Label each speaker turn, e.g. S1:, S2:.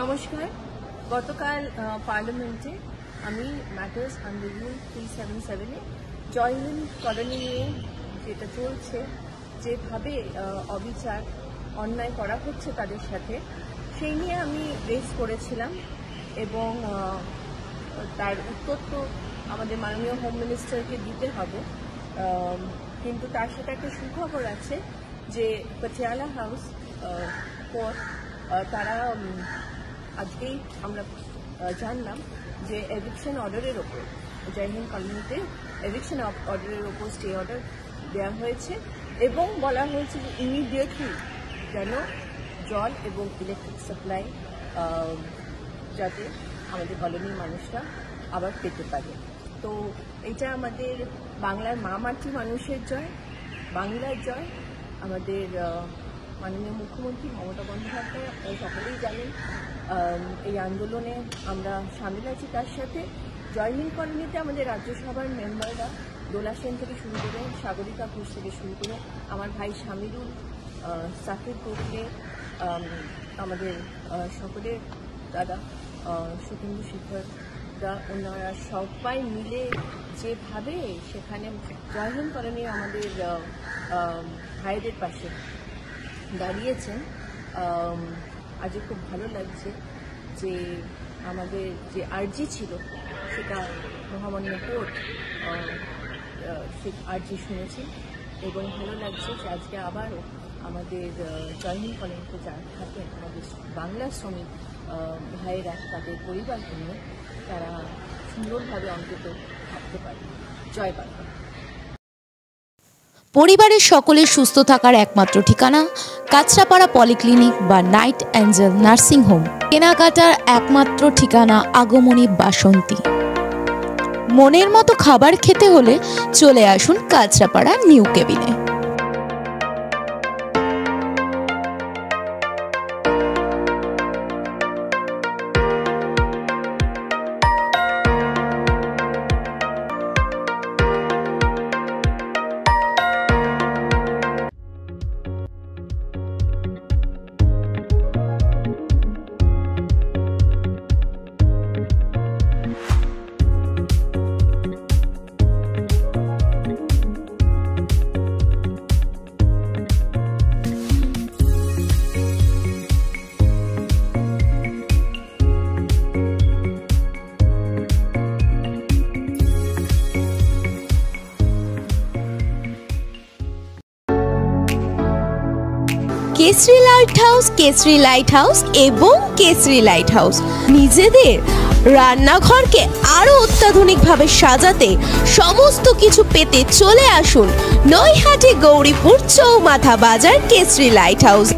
S1: নমস্কার। গতকাল পার্লামেন্টে আমি ম্যাটার্স আন্ডার রুল 377-এ জয়হিন্দ কলোনি নিয়ে যেটা চলছে, যেভাবে অবিচার অন্যায় করা হচ্ছে তাদের সাথে, সেই নিয়ে আমি রেজ করেছিলাম এবং তার উত্তর তো আমাদের মাননীয় হোম মিনিস্টারকে দিতে হবে। কিন্তু তার সাথে একটা সুখবর আছে যে পাটিয়ালা হাউস কোর্ট তারা আজকেই আমরা জানলাম যে এভিকশন অর্ডারের ওপর জয়হিন্দ কলোনিতে এভিকশন অর্ডারের ওপর স্টে অর্ডার দেওয়া হয়েছে এবং বলা হয়েছে যে ইমিডিয়েটলি যেন জল এবং ইলেকট্রিক সাপ্লাই যাতে আমাদের কলোনির মানুষরা আবার পেতে পারে। তো এটা আমাদের বাংলার মা মাতৃ মানুষের জয়, বাংলার জয়। আমাদের মাননীয় মুখ্যমন্ত্রী মমতা বন্দ্যোপাধ্যায় সকলেই জানেন এই আন্দোলনে আমরা সামিল আছি। তার সাথে জয়হিন্দ কলোনিতে আমাদের রাজ্যসভার মেম্বাররা দোলা সেন থেকে শুরু করে সাগরিকা ঘোষ থেকে শুরু করে আমার ভাই শামিরুল, সাকিব গোখলে, আমাদের সকলের দাদা সুকেন্দু শিখররা, ওনারা সবাই মিলে যেভাবে সেখানে জয়হিন্দ কলোনি আমাদের ভাইদের পাশে দাঁড়িয়েছেন, আজকে খুব ভালো লাগছে যে আমাদের যে আর্জি ছিল সেটা মহামান্য কোর্ট সে আর্জি শুনেছে এবং ভালো লাগছে যে আজকে আবারও আমাদের জয়হিন্দ কলোনিতে যারা থাকেন আমাদের বাংলা শ্রমিক ভাইয়েরা তাদের পরিবারকে নিয়ে তারা সুন্দরভাবে অন্তত থাকতে পারে। জয় বাংলা।
S2: পরিবারের সকলের সুস্থ থাকার একমাত্র ঠিকানা কাঁচরাপাড়া পলিক্লিনিক বা নাইট অ্যাঞ্জেল নার্সিং হোম। কেনাকাটার একমাত্র ঠিকানা আগমনী বাসন্তী। মনের মতো খাবার খেতে হলে চলে আসুন কাঁচরাপাড়া নিউ কেবিনে। Kesari light house, Kesari light house এবং কেসরি লাইট হাউস নিজেদের রান্নাঘরকে আরো অত্যাধুনিকভাবে সাজাতে সমস্ত কিছু পেতে চলে আসুন নৈহাটি গৌরীপুর চৌমাথা বাজার কেসরি লাইট হাউস।